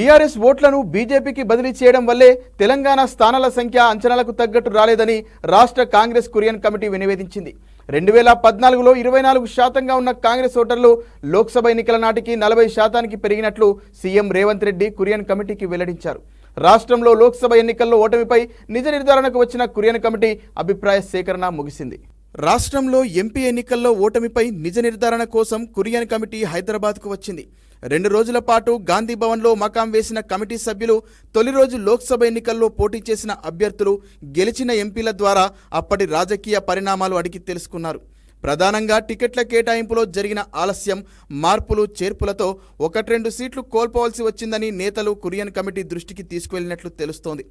TRS ఓట్లను బీజేపీకి బదిలీ చేయడం వల్లే తెలంగాణ స్థానాల సంఖ్య అంచనాలకు తగ్గట్టు రాలేదని రాష్ట్ర కాంగ్రెస్ కురియన్ కమిటీ నివేదించింది. 2014లో 24% ఉన్న కాంగ్రెస్ ఓటర్లు లోక్సభ ఎన్నికల నాటికి 40% పెరిగినట్లు సీఎం రేవంత్ రెడ్డి కురియన్ కమిటీకి వెల్లడించారు. రాష్ట్రంలో లోక్సభ ఎన్నికల్లో ఓటమిపై నిజ నిర్ధారణకు వచ్చిన కురియన్ కమిటీ అభిప్రాయ సేకరణ ముగిసింది. రాష్ట్రంలో ఎంపీ ఎన్నికల్లో ఓటమిపై నిజ నిర్ధారణ కోసం కురియన్ కమిటీ హైదరాబాద్కు వచ్చింది. 2 రోజుల పాటు గాంధీ భవన్లో మకాం వేసిన కమిటీ సభ్యులు తొలి రోజు లోక్సభ ఎన్నికల్లో పోటీ చేసిన అభ్యర్థులు, గెలిచిన ఎంపీల ద్వారా అప్పటి రాజకీయ పరిణామాలు అడిగి తెలుసుకున్నారు. ప్రధానంగా టికెట్ల కేటాయింపులో జరిగిన ఆలస్యం, మార్పులు చేర్పులతో 1-2 సీట్లు కోల్పోవాల్సి వచ్చిందని నేతలు కురియన్ కమిటీ దృష్టికి తీసుకువెళ్లినట్లు తెలుస్తోంది.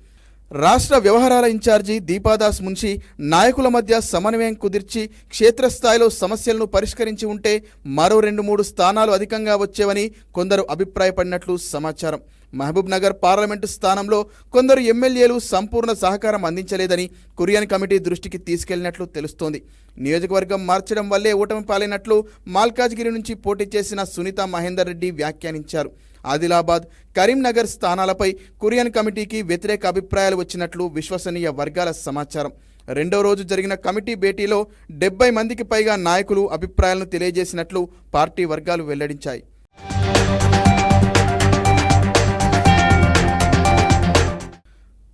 రాష్ట్ర వ్యవహారాల ఇన్ఛార్జి దీపాదాస్ మున్షి నాయకుల మధ్య సమన్వయం కుదిర్చి క్షేత్రస్థాయిలో సమస్యలను పరిష్కరించి ఉంటే మరో 2-3 స్థానాలు అధికంగా వచ్చేవని కొందరు అభిప్రాయపడినట్లు సమాచారం. మహబూబ్ నగర్ పార్లమెంటు స్థానంలో కొందరు ఎమ్మెల్యేలు సంపూర్ణ సహకారం అందించలేదని కురియన్ కమిటీ దృష్టికి తీసుకెళ్లినట్లు తెలుస్తోంది. నియోజకవర్గం మార్చడం వల్లే ఓటమి పాలైనట్లు మాల్కాజ్గిరి నుంచి పోటీ చేసిన సునీత మహేందర్ రెడ్డి వ్యాఖ్యానించారు. ఆదిలాబాద్, కరీంనగర్ స్థానాలపై కురియన్ కమిటీకి వ్యతిరేక అభిప్రాయాలు వచ్చినట్లు విశ్వసనీయ వర్గాల సమాచారం. 2వ రోజు జరిగిన కమిటీ భేటీలో 70 మందికి పైగా నాయకులు అభిప్రాయాలను తెలియజేసినట్లు పార్టీ వర్గాలు వెల్లడించాయి.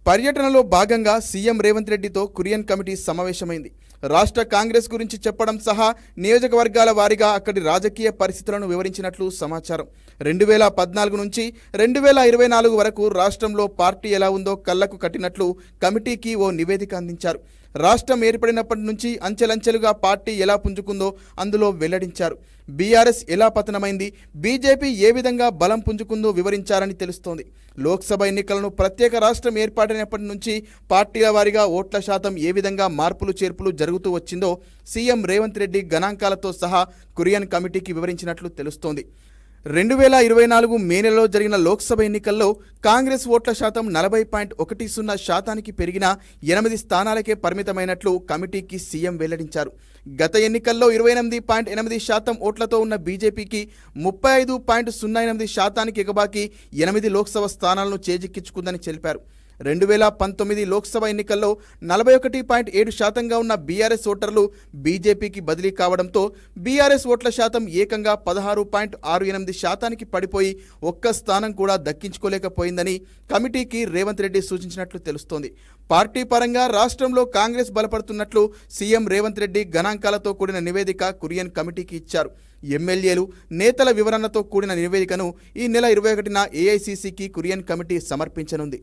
పర్యటనలో భాగంగా సీఎం రేవంత్ రెడ్డితో కురియన్ కమిటీ సమావేశమైంది. రాష్ట్ర కాంగ్రెస్ గురించి చెప్పడం సహా నియోజకవర్గాల వారీగా అక్కడి రాజకీయ పరిస్థితులను వివరించినట్లు సమాచారం. 2014 నుంచి 2024 వరకు రాష్ట్రంలో పార్టీ ఎలా ఉందో కళ్లకు కట్టినట్లు కమిటీకి ఓ నివేదిక అందించారు. రాష్ట్రం ఏర్పడినప్పటి నుంచి అంచెలంచెలుగా పార్టీ ఎలా పుంజుకుందో అందులో వెల్లడించారు. బీఆర్ఎస్ ఎలా పతనమైంది, బీజేపీ ఏ విధంగా బలం పుంజుకుందో వివరించారని తెలుస్తోంది. లోక్సభ ఎన్నికలను ప్రత్యేక రాష్ట్రం ఏర్పాటైనప్పటి నుంచి పార్టీల వారీగా ఓట్ల శాతం ఏ విధంగా మార్పులు చేర్పులు జరుగుతూ వచ్చిందో సీఎం రేవంత్ రెడ్డి గణాంకాలతో సహా కురియన్ కమిటీకి వివరించినట్లు తెలుస్తోంది. 2024 మే నెలలో జరిగిన లోక్సభ ఎన్నికల్లో కాంగ్రెస్ ఓట్ల శాతం 40.10% పెరిగిన 8 స్థానాలకే పరిమితమైనట్లు కమిటీకి సీఎం వెల్లడించారు. గత ఎన్నికల్లో 28.8% ఓట్లతో ఉన్న బీజేపీకి 35.08% ఎగబాకి 8 లోక్సభ స్థానాలను చేజిక్కించుకుందని తెలిపారు. 2019 లోక్సభ ఎన్నికల్లో 41.7%గా ఉన్న బీఆర్ఎస్ ఓటర్లు బీజేపీకి బదిలీ కావడంతో బీఆర్ఎస్ ఓట్ల శాతం ఏకంగా 16.68%కి పడిపోయి ఒక్క స్థానం కూడా దక్కించుకోలేకపోయిందని కమిటీకి రేవంత్ రెడ్డి సూచించినట్లు తెలుస్తోంది. పార్టీ పరంగా రాష్ట్రంలో కాంగ్రెస్ బలపడుతున్నట్లు సీఎం రేవంత్ రెడ్డి గణాంకాలతో కూడిన నివేదిక కురియన్ కమిటీకి ఇచ్చారు. ఎమ్మెల్యేలు, నేతల వివరణతో కూడిన నివేదికను ఈ నెల 21న ఏఐసీసీకి కురియన్ కమిటీ సమర్పించనుంది.